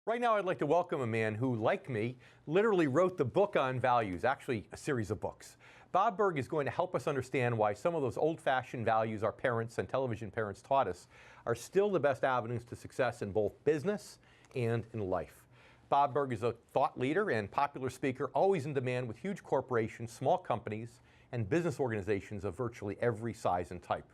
Right now, I'd like to welcome a man who, like me, literally wrote the book on values, actually a series of books. Bob Burg is going to help us understand why some of those old-fashioned values our parents and television parents taught us are still the best avenues to success in both business and in life. Bob Burg is a thought leader and popular speaker, always in demand with huge corporations, small companies, and business organizations of virtually every size and type.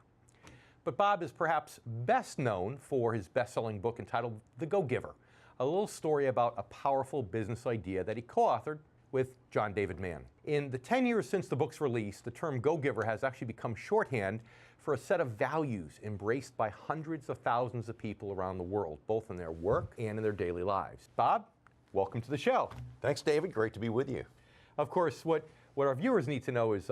But Bob is perhaps best known for his best-selling book entitled The Go-Giver, a little story about a powerful business idea that he co-authored with John David Mann. In the 10 years since the book's release, the term go-giver has actually become shorthand for a set of values embraced by hundreds of thousands of people around the world, both in their work and in their daily lives. Bob, welcome to the show. Thanks, David. Great to be with you. Of course, what our viewers need to know is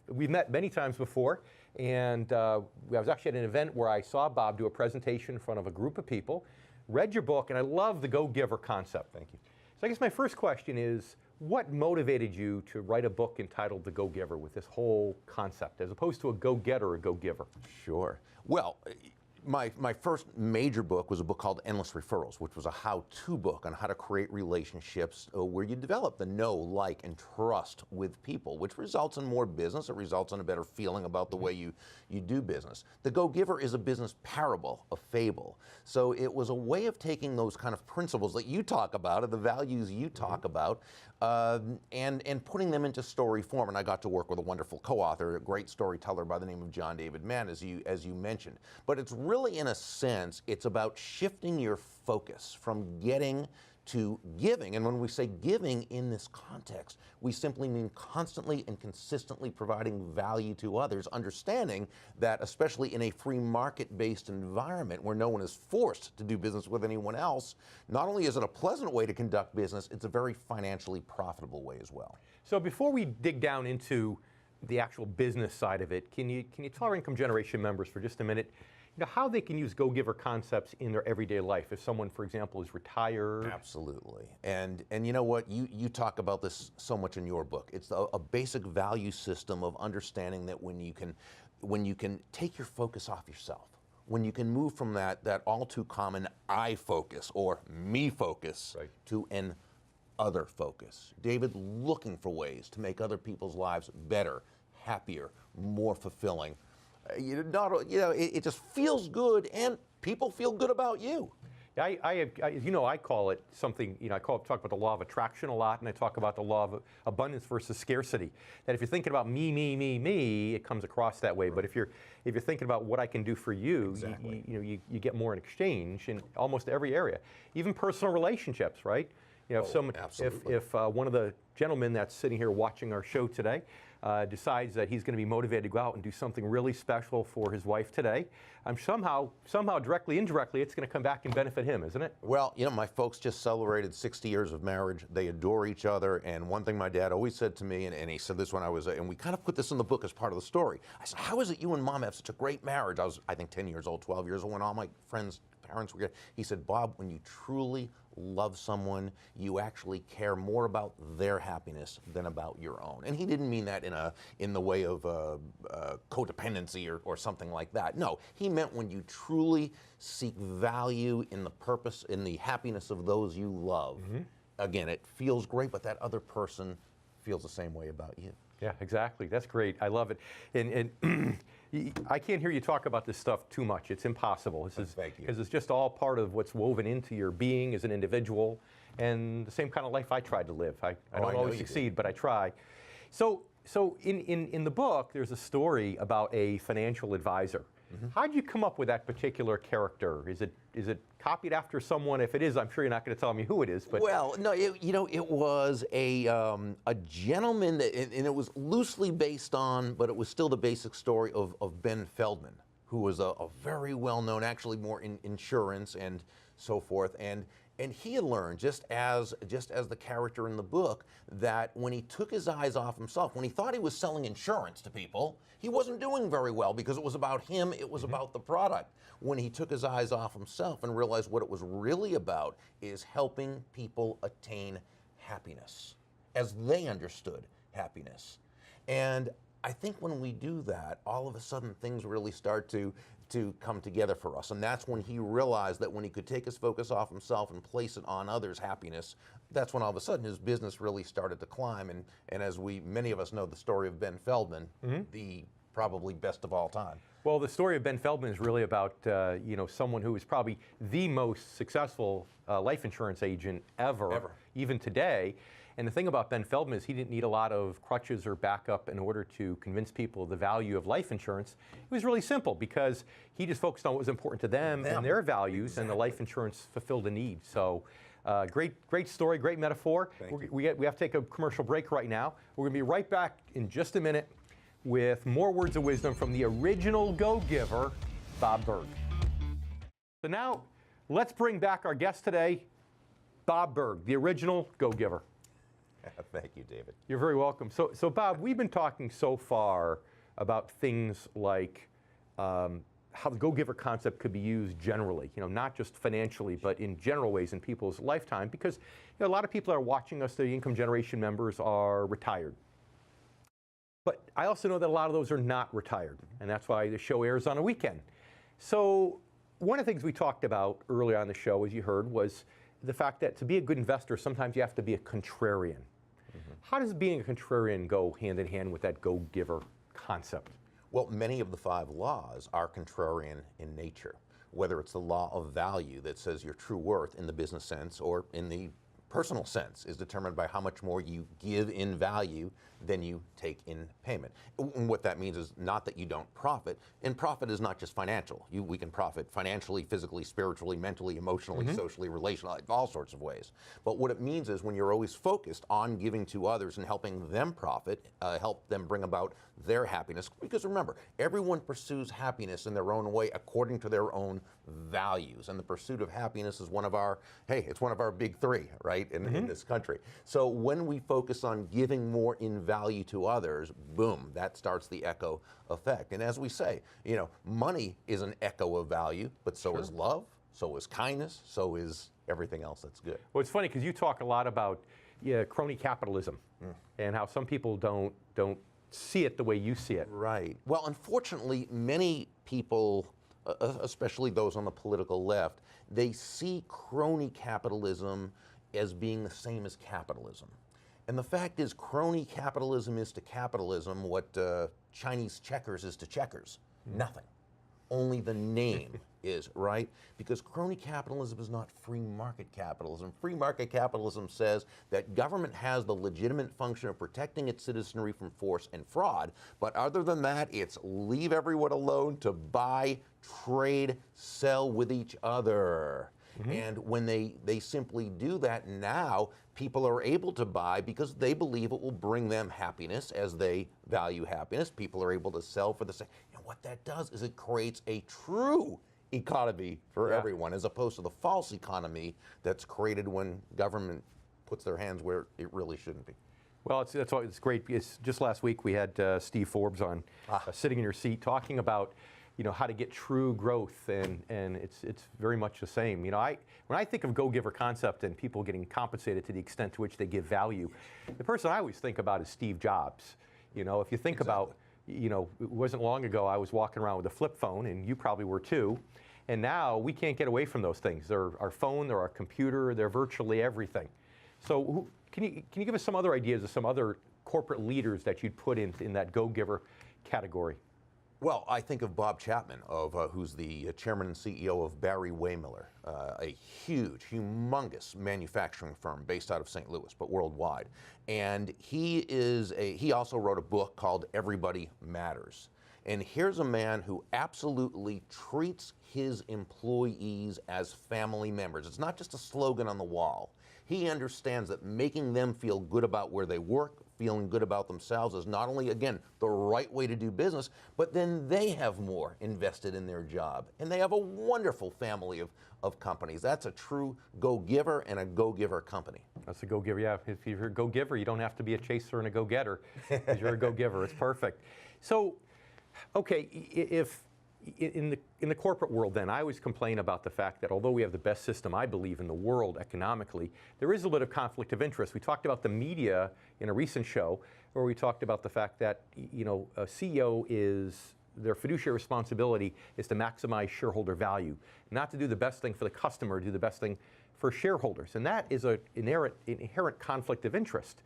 we've met many times before, and I was actually at an event where I saw Bob do a presentation in front of a group of people, read your book, and I love the go-giver concept. Thank you. So I guess my first question is, what motivated you to write a book entitled The Go-Giver with this whole concept, as opposed to a go-getter or a go-giver? Sure. Well, my first major book was a book called Endless Referrals, which was a how-to book on how to create relationships where you develop the know, like, and trust with people, which results in more business. It results in a better feeling about the way you do business. The Go-Giver is a business parable, a fable. So it was a way of taking those kind of principles that you talk about, or the values you talk about, and putting them into story form. And I got to work with a wonderful co-author, a great storyteller by the name of John David Mann, as you mentioned. But it's really, in a sense, it's about shifting your focus from getting to giving. And when we say giving in this context, we simply mean constantly and consistently providing value to others, understanding that, especially in a free market-based environment where no one is forced to do business with anyone else, not only is it a pleasant way to conduct business, it's a very financially profitable way as well. So before we dig down into the actual business side of it, can you tell our income generation members for just a minute, how they can use go-giver concepts in their everyday life if someone, for example, is retired? Absolutely. And you know what? You talk about this so much in your book. It's a basic value system of understanding that when you can take your focus off yourself, when you can move from that all too common I focus or me focus, right, to an other focus. David, looking for ways to make other people's lives better, happier, more fulfilling. It just feels good, and people feel good about you. I call it something, talk about the law of attraction a lot, and I talk about the law of abundance versus scarcity. That if you're thinking about me, it comes across that way. Right. But if you're thinking about what I can do for you, exactly, you get more in exchange in almost every area, even personal relationships, right? If one of the gentlemen that's sitting here watching our show today decides that he's going to be motivated to go out and do something really special for his wife today, somehow, directly, indirectly, it's going to come back and benefit him, isn't it? Well, my folks just celebrated 60 years of marriage. They adore each other. And one thing my dad always said to me, and he said this when I was, and we kind of put this in the book as part of the story. I said, how is it you and Mom have such a great marriage? I was, I think, 10 years old, 12 years old, when all my parents were. He said, Bob, when you truly love someone, you actually care more about their happiness than about your own. And he didn't mean that in the way of codependency or something like that. No, he meant when you truly seek value in the purpose, in the happiness of those you love. Mm-hmm. Again, it feels great, but that other person feels the same way about you. Yeah, exactly. That's great. I love it. And I can't hear you talk about this stuff too much. It's impossible. Thank you. Because it's just all part of what's woven into your being as an individual, and the same kind of life I tried to live. I don't always succeed, but I try. So in the book, there's a story about a financial advisor. Mm-hmm. How did you come up with that particular character? Is it copied after someone? If it is, I'm sure you're not going to tell me who it is. But well, no, it was a gentleman that, and it was loosely based on, but it was still the basic story of Ben Feldman, who was a very well-known, actually more in insurance and so forth, and he had learned, just as the character in the book, that when he took his eyes off himself, when he thought he was selling insurance to people, he wasn't doing very well because it was about him, it was about the product. When he took his eyes off himself and realized what it was really about is helping people attain happiness, as they understood happiness. And I think when we do that, all of a sudden things really start to to come together for us. And that's when he realized that when he could take his focus off himself and place it on others' happiness, that's when all of a sudden his business really started to climb. And as many of us know the story of Ben Feldman, the probably best of all time. Well, the story of Ben Feldman is really about someone who is probably the most successful life insurance agent ever, even today. And the thing about Ben Feldman is he didn't need a lot of crutches or backup in order to convince people of the value of life insurance. It was really simple because he just focused on what was important to them and their values, and the life insurance fulfilled a need. So great story, great metaphor. We have to take a commercial break right now. We're going to be right back in just a minute with more words of wisdom from the original go-giver, Bob Burg. So now let's bring back our guest today, Bob Burg, the original go-giver. Thank you, David. You're very welcome. So Bob, we've been talking so far about things like how the go-giver concept could be used generally, not just financially, but in general ways in people's lifetime, because a lot of people are watching us, the income generation members are retired. But I also know that a lot of those are not retired, and that's why the show airs on a weekend. So one of the things we talked about earlier on the show, as you heard, was the fact that to be a good investor, sometimes you have to be a contrarian. How does being a contrarian go hand in hand with that go-giver concept? Well, many of the 5 laws are contrarian in nature, whether it's the law of value that says your true worth in the business sense or in the personal sense is determined by how much more you give in value than you take in payment. And what that means is not that you don't profit, and profit is not just financial. We can profit financially, physically, spiritually, mentally, emotionally, socially, relationally, all sorts of ways. But what it means is when you're always focused on giving to others and helping them profit, help them bring about their happiness, because remember, everyone pursues happiness in their own way according to their own values, and the pursuit of happiness is one of our, it's one of our big 3, right, in this country. So when we focus on giving more in value to others, boom, that starts the echo effect. And as we say, money is an echo of value, but so is love, so is kindness, so is everything else that's good. Well, it's funny because you talk a lot about crony capitalism and how some people don't see it the way you see it. Right. Well, unfortunately, many people, especially those on the political left, they see crony capitalism as being the same as capitalism. And the fact is, crony capitalism is to capitalism what Chinese checkers is to checkers. Nothing. Only the name is, right? Because crony capitalism is not free market capitalism. Free market capitalism says that government has the legitimate function of protecting its citizenry from force and fraud, but other than that, it's leave everyone alone to buy, trade, sell with each other. And when they simply do that now, people are able to buy because they believe it will bring them happiness as they value happiness. People are able to sell for the same. And what that does is it creates a true economy for everyone, as opposed to the false economy that's created when government puts their hands where it really shouldn't be. Well, that's why it's great because just last week we had Steve Forbes on, sitting in your seat, talking about how to get true growth, and it's very much the same. When I think of go-giver concept and people getting compensated to the extent to which they give value, the person I always think about is Steve Jobs. If you think about, it wasn't long ago I was walking around with a flip phone, and you probably were too, and now we can't get away from those things. They're our phone, they're our computer, they're virtually everything. So can you give us some other ideas of some other corporate leaders that you'd put in that go-giver category? Well, I think of Bob Chapman, who's the chairman and CEO of Barry Waymiller, a huge, humongous manufacturing firm based out of St. Louis, but worldwide. And he also wrote a book called Everybody Matters. And here's a man who absolutely treats his employees as family members. It's not just a slogan on the wall. He understands that making them feel good about where they work, feeling good about themselves is not only, again, the right way to do business, but then they have more invested in their job. And they have a wonderful family of companies. That's a true go-giver and a go-giver company. That's a go-giver, yeah. If you're a go-giver, you don't have to be a chaser and a go-getter, because you're a go-giver. It's perfect. So, okay, if in the corporate world then, I always complain about the fact that although we have the best system, I believe, in the world economically, there is a bit of conflict of interest. We talked about the media in a recent show where we talked about the fact that, a CEO is their fiduciary responsibility is to maximize shareholder value, not to do the best thing for the customer, do the best thing for shareholders. And that is an inherent conflict of interest.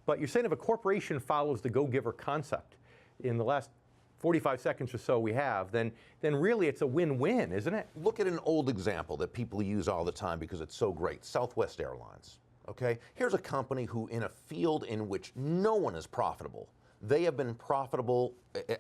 But you're saying if a corporation follows the go-giver concept in the last 45 seconds or so we have, then really it's a win-win, isn't it? Look at an old example that people use all the time because it's so great, Southwest Airlines. Okay, here's a company who, in a field in which no one is profitable, they have been profitable,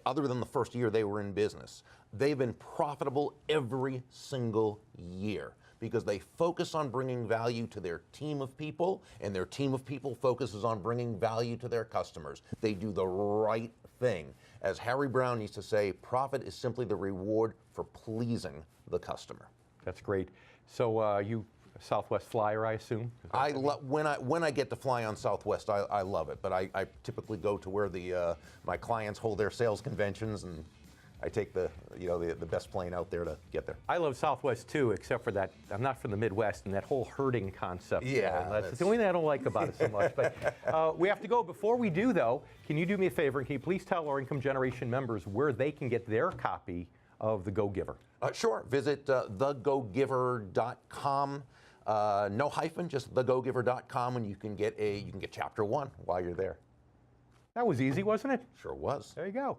other than the first year they were in business, they've been profitable every single year because they focus on bringing value to their team of people, and their team of people focuses on bringing value to their customers. They do the right thing. As Harry Brown used to say, profit is simply the reward for pleasing the customer. That's great. So you a Southwest flyer, I assume? When I get to fly on Southwest, I love it. But I typically go to where my clients hold their sales conventions, and I take the best plane out there to get there. I love Southwest too, except for that I'm not from the Midwest and that whole herding concept. Yeah, that's the only thing I don't like about it so much. But we have to go. Before we do, though, can you do me a favor and can you please tell our Income Generation members where they can get their copy of The Go-Giver? Sure. Visit thegogiver.com. No hyphen, just thegogiver.com, and you can get chapter 1 while you're there. That was easy, wasn't it? Sure was. There you go.